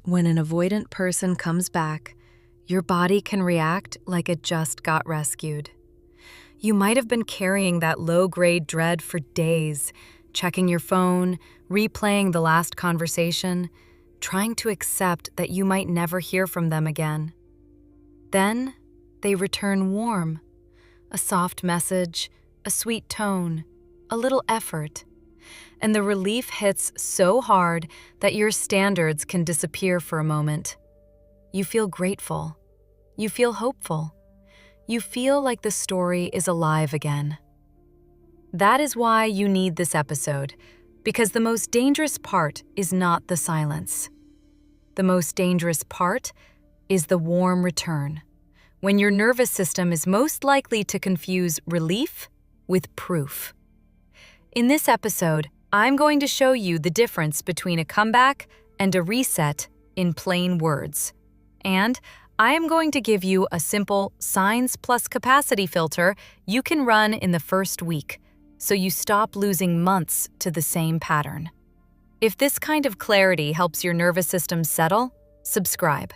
When an avoidant person comes back, your body can react like it just got rescued. You might have been carrying that low-grade dread for days, checking your phone, replaying the last conversation, trying to accept that you might never hear from them again. Then, they return warm. A soft message, a sweet tone, a little effort. And the relief hits so hard that your standards can disappear for a moment. You feel grateful. You feel hopeful. You feel like the story is alive again. That is why you need this episode, because the most dangerous part is not the silence. The most dangerous part is the warm return, when your nervous system is most likely to confuse relief with proof. In this episode, I'm going to show you the difference between a comeback and a reset in plain words. And I am going to give you a simple signs plus capacity filter you can run in the first week, so you stop losing months to the same pattern. If this kind of clarity helps your nervous system settle, subscribe.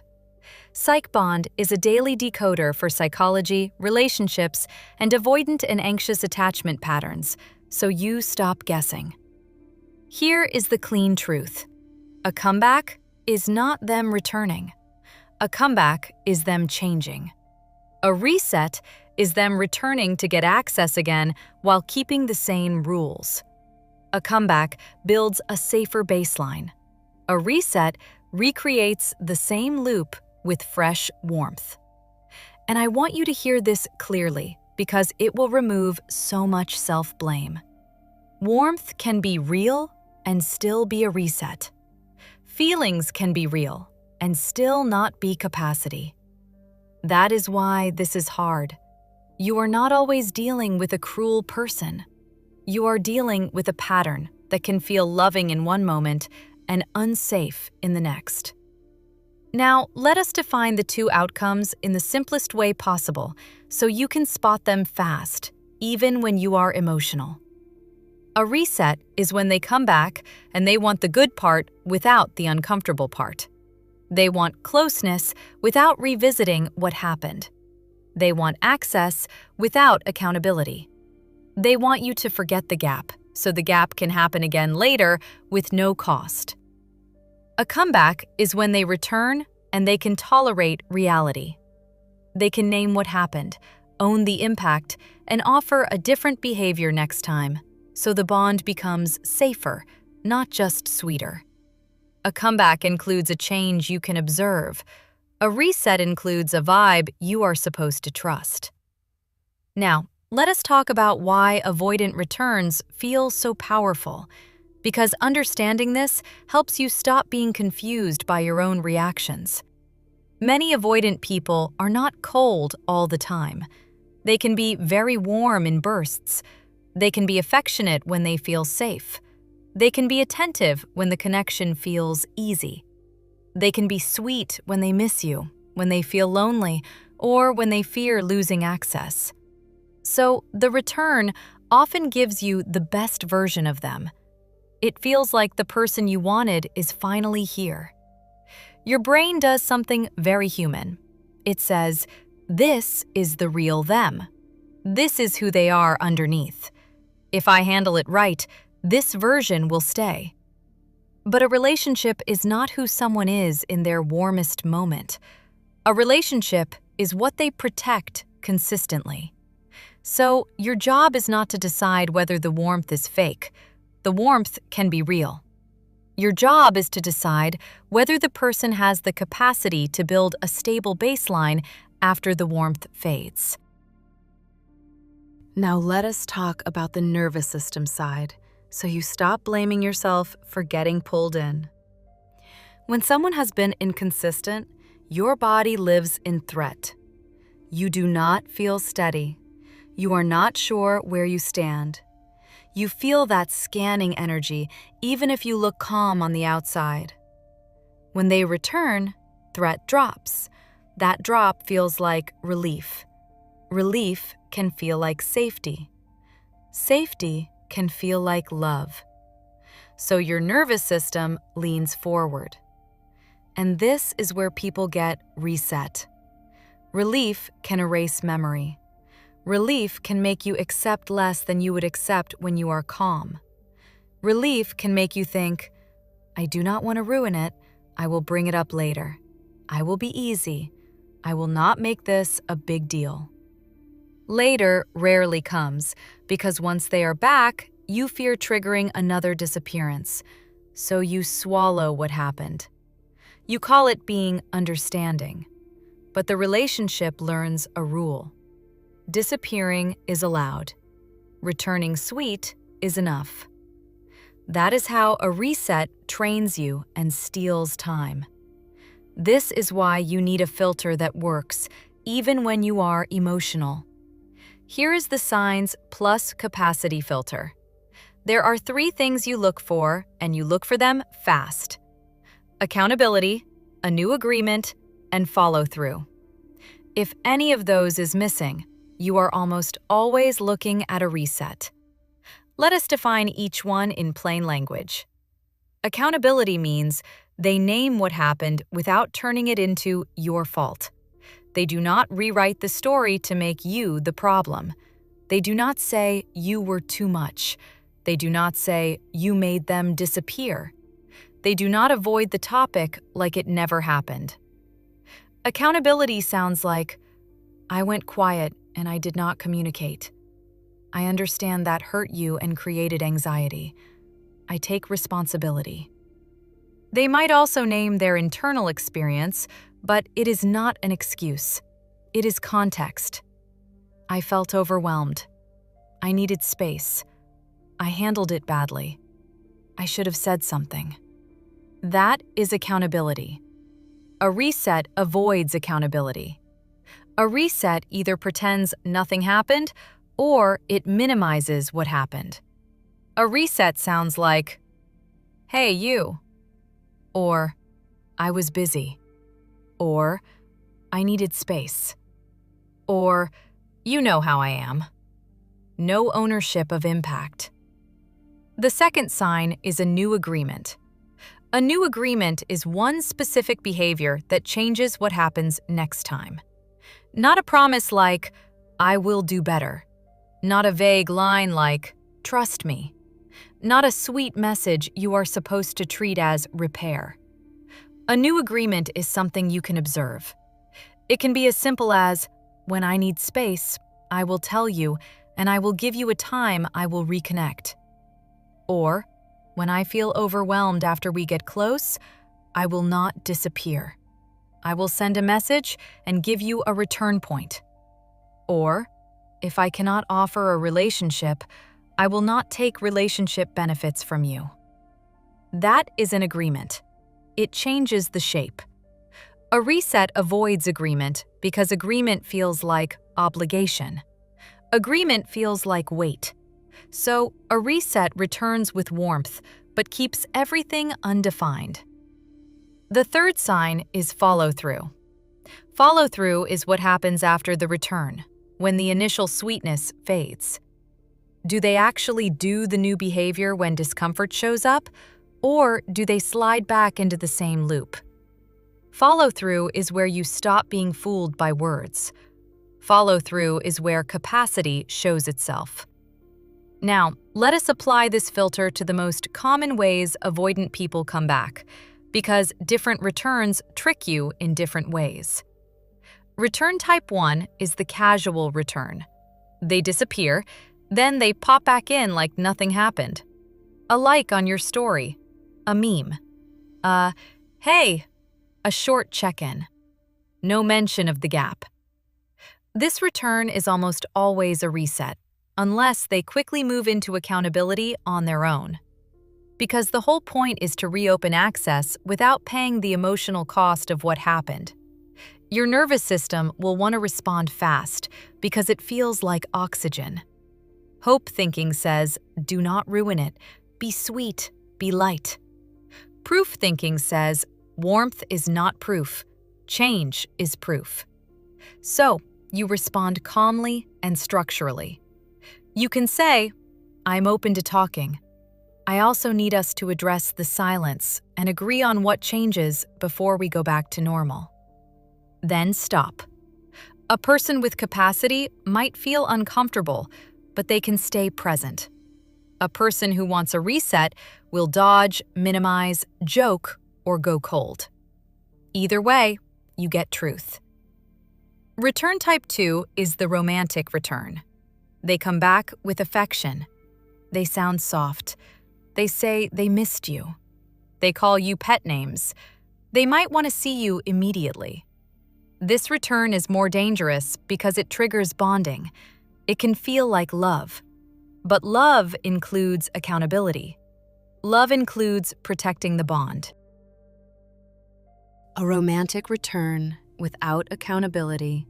PsychBond is a daily decoder for psychology, relationships, and avoidant and anxious attachment patterns, so you stop guessing. Here is the clean truth. A comeback is not them returning. A comeback is them changing. A reset is them returning to get access again while keeping the same rules. A comeback builds a safer baseline. A reset recreates the same loop with fresh warmth. And I want you to hear this clearly because it will remove so much self-blame. Warmth can be real and still be a reset. Feelings can be real and still not be capacity. That is why this is hard. You are not always dealing with a cruel person. You are dealing with a pattern that can feel loving in one moment and unsafe in the next. Now, let us define the two outcomes in the simplest way possible so you can spot them fast, even when you are emotional. A reset is when they come back and they want the good part without the uncomfortable part. They want closeness without revisiting what happened. They want access without accountability. They want you to forget the gap, so the gap can happen again later with no cost. A comeback is when they return and they can tolerate reality. They can name what happened, own the impact, and offer a different behavior next time, so the bond becomes safer, not just sweeter. A comeback includes a change you can observe. A reset includes a vibe you are supposed to trust. Now, let us talk about why avoidant returns feel so powerful, because understanding this helps you stop being confused by your own reactions. Many avoidant people are not cold all the time. They can be very warm in bursts. They can be affectionate when they feel safe. They can be attentive when the connection feels easy. They can be sweet when they miss you, when they feel lonely, or when they fear losing access. So, the return often gives you the best version of them. It feels like the person you wanted is finally here. Your brain does something very human. It says, "This is the real them. This is who they are underneath. If I handle it right, this version will stay." But a relationship is not who someone is in their warmest moment. A relationship is what they protect consistently. So, your job is not to decide whether the warmth is fake. The warmth can be real. Your job is to decide whether the person has the capacity to build a stable baseline after the warmth fades. Now let us talk about the nervous system side, so you stop blaming yourself for getting pulled in. When someone has been inconsistent, your body lives in threat. You do not feel steady. You are not sure where you stand. You feel that scanning energy, even if you look calm on the outside. When they return, threat drops. That drop feels like relief. Relief can feel like safety. Safety can feel like love. So your nervous system leans forward. And this is where people get reset. Relief can erase memory. Relief can make you accept less than you would accept when you are calm. Relief can make you think, I do not want to ruin it. I will bring it up later. I will be easy. I will not make this a big deal. Later rarely comes because once they are back, you fear triggering another disappearance. So you swallow what happened. You call it being understanding. But the relationship learns a rule. Disappearing is allowed. Returning sweet is enough. That is how a reset trains you and steals time. This is why you need a filter that works, even when you are emotional. Here is the signs plus capacity filter. There are 3 things you look for, and you look for them fast. Accountability, a new agreement, and follow-through. If any of those is missing, you are almost always looking at a reset. Let us define each one in plain language. Accountability means they name what happened without turning it into your fault. They do not rewrite the story to make you the problem. They do not say you were too much. They do not say you made them disappear. They do not avoid the topic like it never happened. Accountability sounds like, I went quiet and I did not communicate. I understand that hurt you and created anxiety. I take responsibility. They might also name their internal experience, but it is not an excuse. It is context. I felt overwhelmed. I needed space. I handled it badly. I should have said something. That is accountability. A reset avoids accountability. A reset either pretends nothing happened or it minimizes what happened. A reset sounds like, hey, you, or I was busy, or I needed space, or you know how I am. No ownership of impact. The second sign is a new agreement. A new agreement is one specific behavior that changes what happens next time. Not a promise like, I will do better. Not a vague line like, trust me. Not a sweet message you are supposed to treat as repair. A new agreement is something you can observe. It can be as simple as, when I need space, I will tell you, and I will give you a time I will reconnect. Or, when I feel overwhelmed after we get close, I will not disappear. I will send a message and give you a return point. Or, if I cannot offer a relationship, I will not take relationship benefits from you. That is an agreement. It changes the shape. A reset avoids agreement because agreement feels like obligation. Agreement feels like weight. So, a reset returns with warmth, but keeps everything undefined. The third sign is follow-through. Follow-through is what happens after the return, when the initial sweetness fades. Do they actually do the new behavior when discomfort shows up, or do they slide back into the same loop? Follow-through is where you stop being fooled by words. Follow-through is where capacity shows itself. Now, let us apply this filter to the most common ways avoidant people come back, because different returns trick you in different ways. Return type 1 is the casual return. They disappear, then they pop back in like nothing happened. A like on your story, a meme, hey, a short check-in. No mention of the gap. This return is almost always a reset, unless they quickly move into accountability on their own. Because the whole point is to reopen access without paying the emotional cost of what happened. Your nervous system will want to respond fast because it feels like oxygen. Hope thinking says, do not ruin it, be sweet, be light. Proof thinking says, warmth is not proof, change is proof. So, you respond calmly and structurally. You can say, I'm open to talking. I also need us to address the silence and agree on what changes before we go back to normal. Then stop. A person with capacity might feel uncomfortable, but they can stay present. A person who wants a reset will dodge, minimize, joke, or go cold. Either way, you get truth. Return type 2 is the romantic return. They come back with affection. They sound soft. They say they missed you. They call you pet names. They might want to see you immediately. This return is more dangerous because it triggers bonding. It can feel like love. But love includes accountability. Love includes protecting the bond. A romantic return without accountability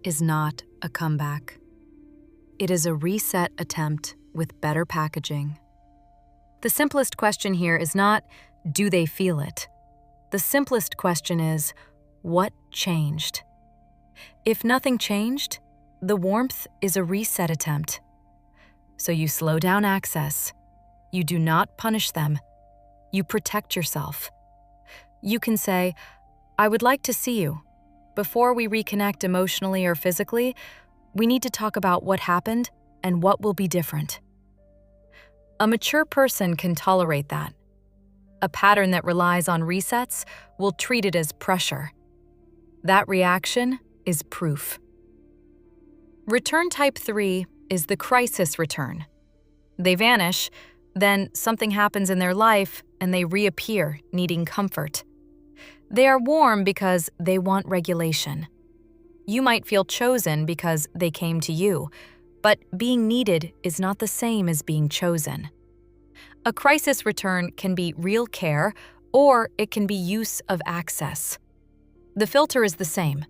is not a comeback. It is a reset attempt with better packaging. The simplest question here is not, do they feel it? The simplest question is, what changed? If nothing changed, the warmth is a reset attempt. So you slow down access. You do not punish them. You protect yourself. You can say, I would like to see you. Before we reconnect emotionally or physically, we need to talk about what happened and what will be different. A mature person can tolerate that. A pattern that relies on resets will treat it as pressure. That reaction is proof. Return type 3 is the crisis return. They vanish, then something happens in their life and they reappear, needing comfort. They are warm because they want regulation. You might feel chosen because they came to you, but being needed is not the same as being chosen. A crisis return can be real care, or it can be use of access. The filter is the same: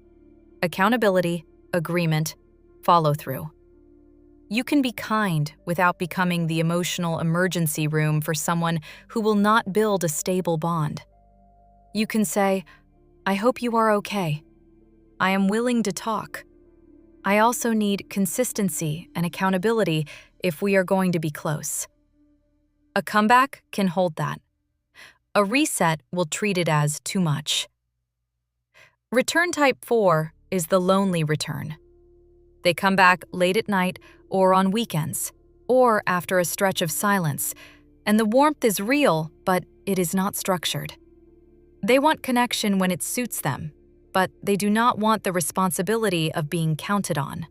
accountability, agreement, follow-through. You can be kind without becoming the emotional emergency room for someone who will not build a stable bond. You can say, I hope you are okay. I am willing to talk. I also need consistency and accountability if we are going to be close. A comeback can hold that. A reset will treat it as too much. Return type 4 is the lonely return. They come back late at night or on weekends, or after a stretch of silence, and the warmth is real, but it is not structured. They want connection when it suits them, but they do not want the responsibility of being counted on.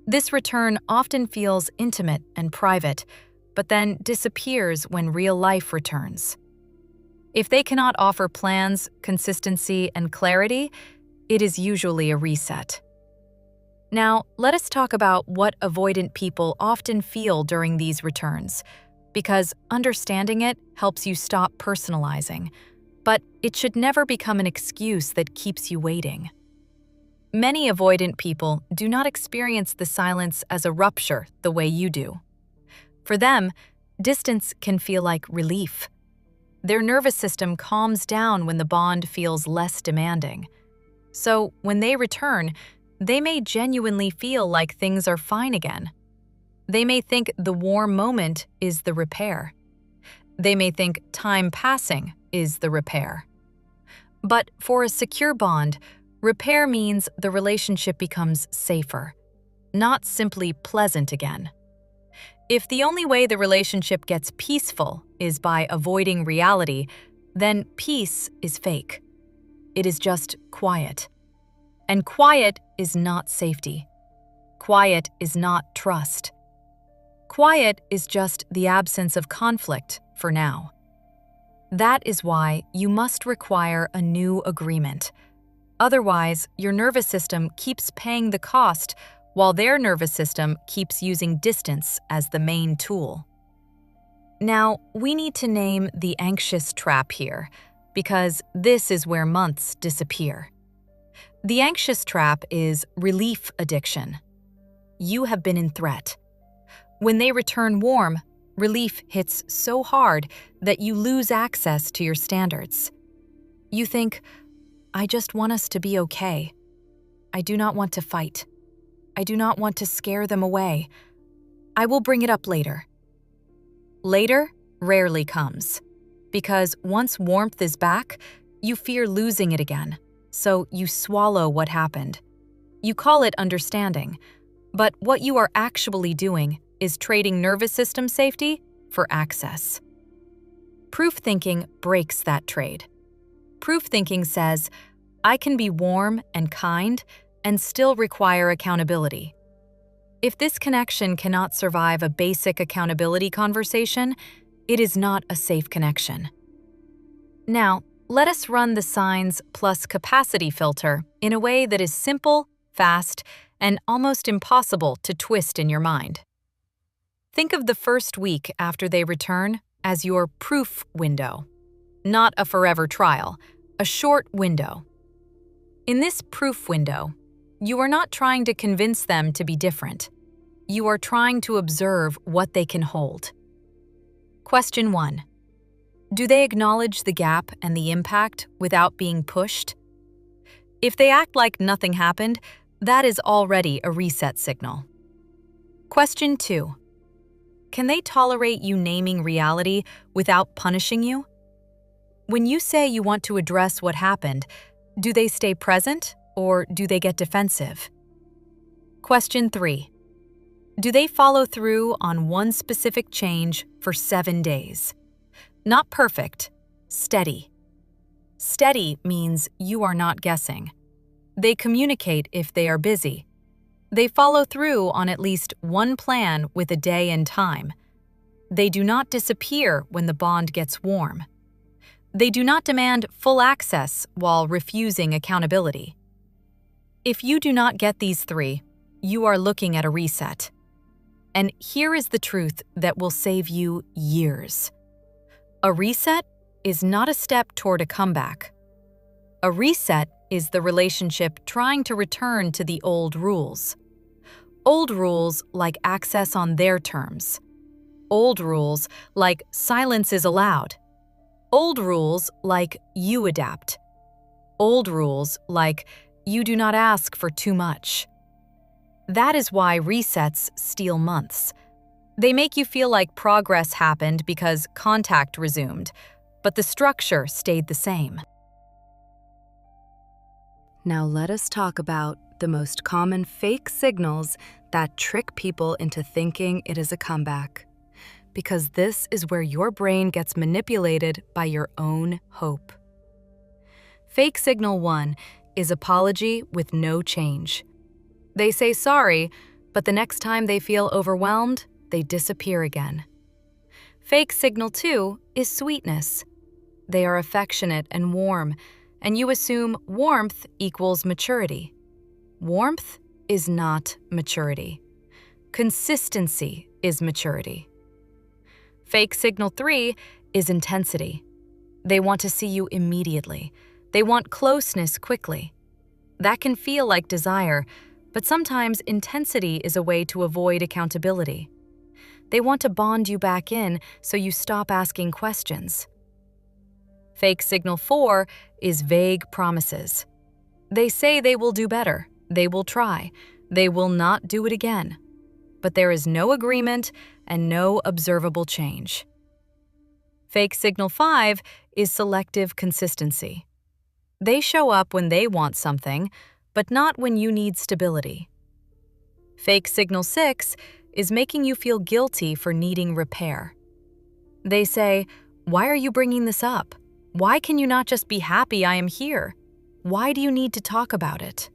This return often feels intimate and private, but then disappears when real life returns. If they cannot offer plans, consistency, and clarity, it is usually a reset. Now, let us talk about what avoidant people often feel during these returns, because understanding it helps you stop personalizing. But it should never become an excuse that keeps you waiting. Many avoidant people do not experience the silence as a rupture the way you do. For them, distance can feel like relief. Their nervous system calms down when the bond feels less demanding. So when they return, they may genuinely feel like things are fine again. They may think the warm moment is the repair. They may think time passing is the repair. But for a secure bond, repair means the relationship becomes safer, not simply pleasant again. If the only way the relationship gets peaceful is by avoiding reality, then peace is fake. It is just quiet. And quiet is not safety. Quiet is not trust. Quiet is just the absence of conflict for now. That is why you must require a new agreement. Otherwise, your nervous system keeps paying the cost while their nervous system keeps using distance as the main tool. Now, we need to name the anxious trap here, because this is where months disappear. The anxious trap is relief addiction. You have been in threat. When they return warm, relief hits so hard that you lose access to your standards. You think, I just want us to be okay. I do not want to fight. I do not want to scare them away. I will bring it up later. Later rarely comes. Because once warmth is back, you fear losing it again, so you swallow what happened. You call it understanding, but what you are actually doing is trading nervous system safety for access. Proof thinking breaks that trade. Proof thinking says, I can be warm and kind and still require accountability. If this connection cannot survive a basic accountability conversation, it is not a safe connection. Now, let us run the signs plus capacity filter in a way that is simple, fast, and almost impossible to twist in your mind. Think of the first week after they return as your proof window. Not a forever trial, a short window. In this proof window, you are not trying to convince them to be different. You are trying to observe what they can hold. Question 1. Do they acknowledge the gap and the impact without being pushed? If they act like nothing happened, that is already a reset signal. Question 2. Can they tolerate you naming reality without punishing you? When you say you want to address what happened, do they stay present or do they get defensive? Question 3. Do they follow through on one specific change for 7 days? Not perfect, steady. Steady means you are not guessing. They communicate if they are busy. They follow through on at least one plan with a day and time. They do not disappear when the bond gets warm. They do not demand full access while refusing accountability. If you do not get these 3, you are looking at a reset. And here is the truth that will save you years. A reset is not a step toward a comeback. A reset is the relationship trying to return to the old rules. Old rules like access on their terms. Old rules like silence is allowed. Old rules like you adapt. Old rules like you do not ask for too much. That is why resets steal months. They make you feel like progress happened because contact resumed, but the structure stayed the same. Now let us talk about the most common fake signals that trick people into thinking it is a comeback. Because this is where your brain gets manipulated by your own hope. Fake signal 1 is apology with no change. They say sorry, but the next time they feel overwhelmed, they disappear again. Fake signal 2 is sweetness. They are affectionate and warm, and you assume warmth equals maturity. Warmth is not maturity. Consistency is maturity. Fake signal 3 is intensity. They want to see you immediately. They want closeness quickly. That can feel like desire, but sometimes intensity is a way to avoid accountability. They want to bond you back in so you stop asking questions. Fake signal 4 is vague promises. They say they will do better, they will try, they will not do it again. But there is no agreement and no observable change. Fake signal 5 is selective consistency. They show up when they want something, but not when you need stability. Fake signal 6 is making you feel guilty for needing repair. They say, "Why are you bringing this up? Why can you not just be happy I am here? Why do you need to talk about it?"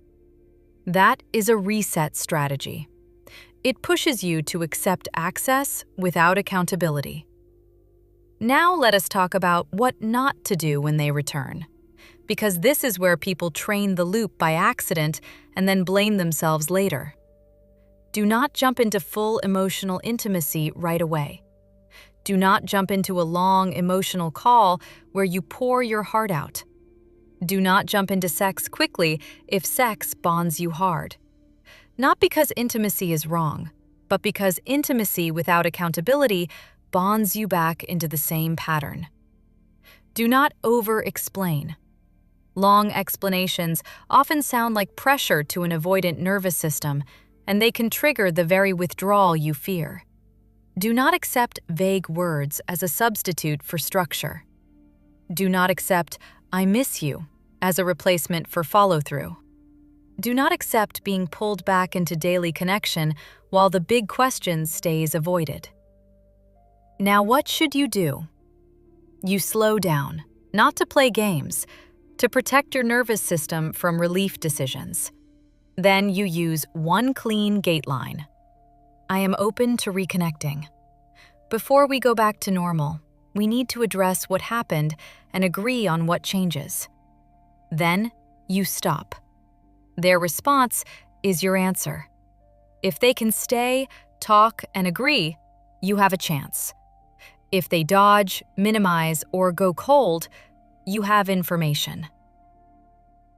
That is a reset strategy. It pushes you to accept access without accountability. Now let us talk about what not to do when they return, because this is where people train the loop by accident and then blame themselves later. Do not jump into full emotional intimacy right away. Do not jump into a long emotional call where you pour your heart out. Do not jump into sex quickly if sex bonds you hard. Not because intimacy is wrong, but because intimacy without accountability bonds you back into the same pattern. Do not over-explain. Long explanations often sound like pressure to an avoidant nervous system, and they can trigger the very withdrawal you fear. Do not accept vague words as a substitute for structure. Do not accept "I miss you" as a replacement for follow-through. Do not accept being pulled back into daily connection while the big question stays avoided. Now, what should you do? You slow down, not to play games, to protect your nervous system from relief decisions. Then you use one clean gate line. I am open to reconnecting. Before we go back to normal, we need to address what happened and agree on what changes. Then you stop. Their response is your answer. If they can stay, talk, and agree, you have a chance. If they dodge, minimize, or go cold, you have information.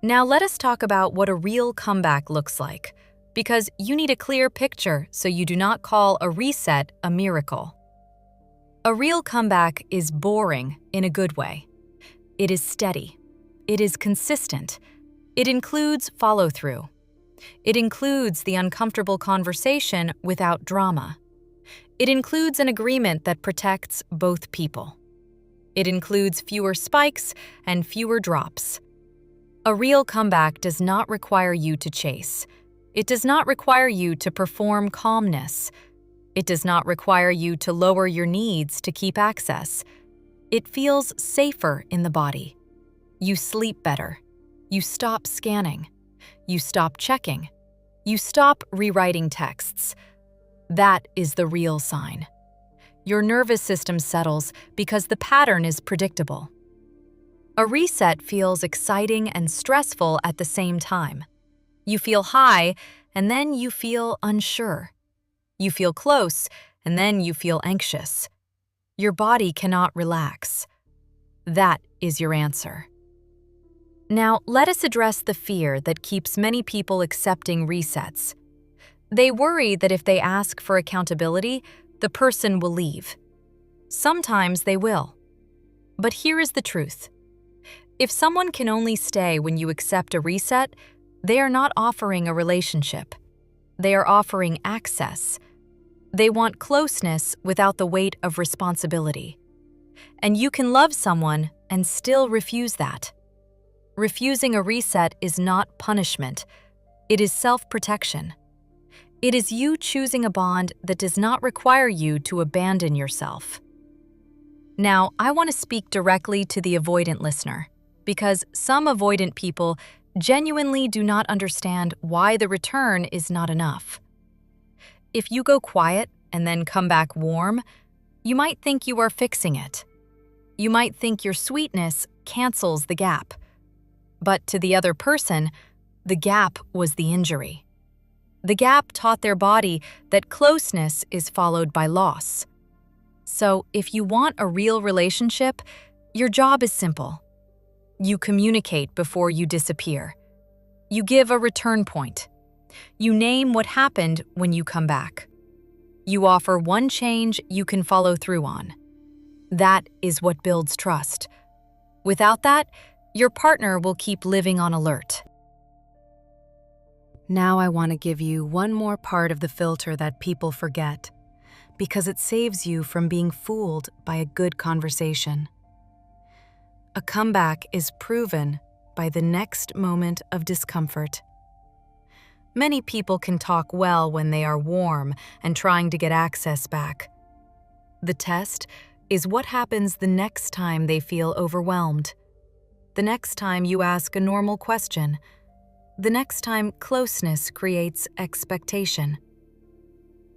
Now let us talk about what a real comeback looks like, because you need a clear picture so you do not call a reset a miracle. A real comeback is boring in a good way. It is steady. It is consistent. It includes follow-through. It includes the uncomfortable conversation without drama. It includes an agreement that protects both people. It includes fewer spikes and fewer drops. A real comeback does not require you to chase. It does not require you to perform calmness. It does not require you to lower your needs to keep access. It feels safer in the body. You sleep better. You stop scanning. You stop checking. You stop rewriting texts. That is the real sign. Your nervous system settles because the pattern is predictable. A reset feels exciting and stressful at the same time. You feel high, and then you feel unsure. You feel close, and then you feel anxious. Your body cannot relax. That is your answer. Now, let us address the fear that keeps many people accepting resets. They worry that if they ask for accountability, the person will leave. Sometimes they will. But here is the truth. If someone can only stay when you accept a reset, they are not offering a relationship. They are offering access. They want closeness without the weight of responsibility. And you can love someone and still refuse that. Refusing a reset is not punishment. It is self-protection. It is you choosing a bond that does not require you to abandon yourself. Now, I want to speak directly to the avoidant listener, because some avoidant people genuinely do not understand why the return is not enough. If you go quiet and then come back warm, you might think you are fixing it. You might think your sweetness cancels the gap. But to the other person, the gap was the injury. The gap taught their body that closeness is followed by loss. So if you want a real relationship, your job is simple. You communicate before you disappear. You give a return point. You name what happened when you come back. You offer one change you can follow through on. That is what builds trust. Without that, your partner will keep living on alert. Now I want to give you one more part of the filter that people forget, because it saves you from being fooled by a good conversation. A comeback is proven by the next moment of discomfort. Many people can talk well when they are warm and trying to get access back. The test is what happens the next time they feel overwhelmed. The next time you ask a normal question. The next time closeness creates expectation.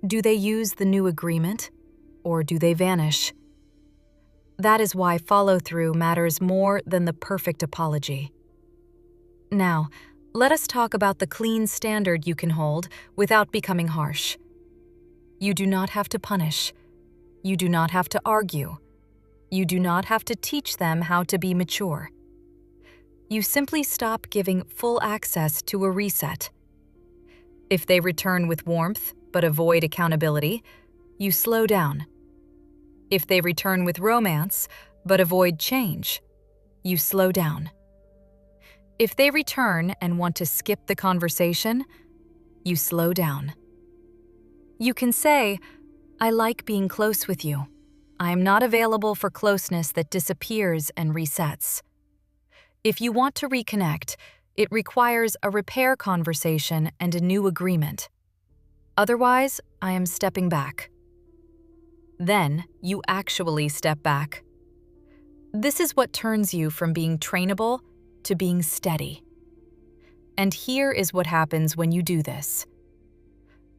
Do they use the new agreement, or do they vanish? That is why follow-through matters more than the perfect apology. Now, let us talk about the clean standard you can hold without becoming harsh. You do not have to punish. You do not have to argue. You do not have to teach them how to be mature. You simply stop giving full access to a reset. If they return with warmth but avoid accountability, you slow down. If they return with romance but avoid change, you slow down. If they return and want to skip the conversation, you slow down. You can say, I like being close with you. I am not available for closeness that disappears and resets. If you want to reconnect, it requires a repair conversation and a new agreement. Otherwise, I am stepping back. Then, you actually step back. This is what turns you from being trainable to being steady. And here is what happens when you do this.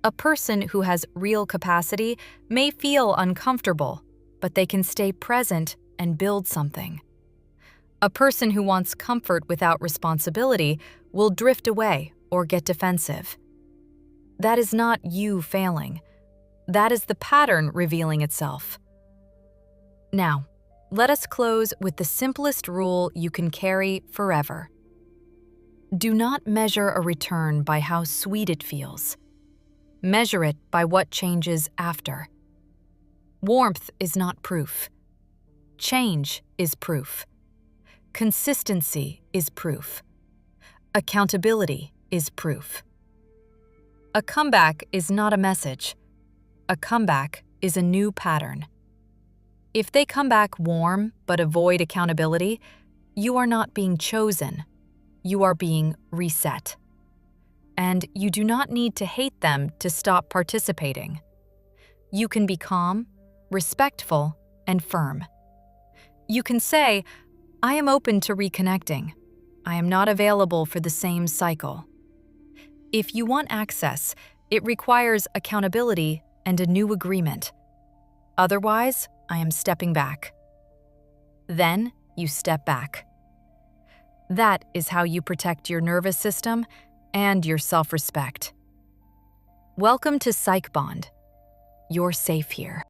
A person who has real capacity may feel uncomfortable, but they can stay present and build something. A person who wants comfort without responsibility will drift away or get defensive. That is not you failing. That is the pattern revealing itself. Now, let us close with the simplest rule you can carry forever. Do not measure a return by how sweet it feels. Measure it by what changes after. Warmth is not proof. Change is proof. Consistency is proof. Accountability is proof. A comeback is not a message. A comeback is a new pattern. If they come back warm but avoid accountability, you are not being chosen. You are being reset. And you do not need to hate them to stop participating. You can be calm, respectful, and firm. You can say, I am open to reconnecting. I am not available for the same cycle. If you want access, it requires accountability and a new agreement. Otherwise, I am stepping back. Then you step back. That is how you protect your nervous system and your self-respect. Welcome to PsychBond. You're safe here.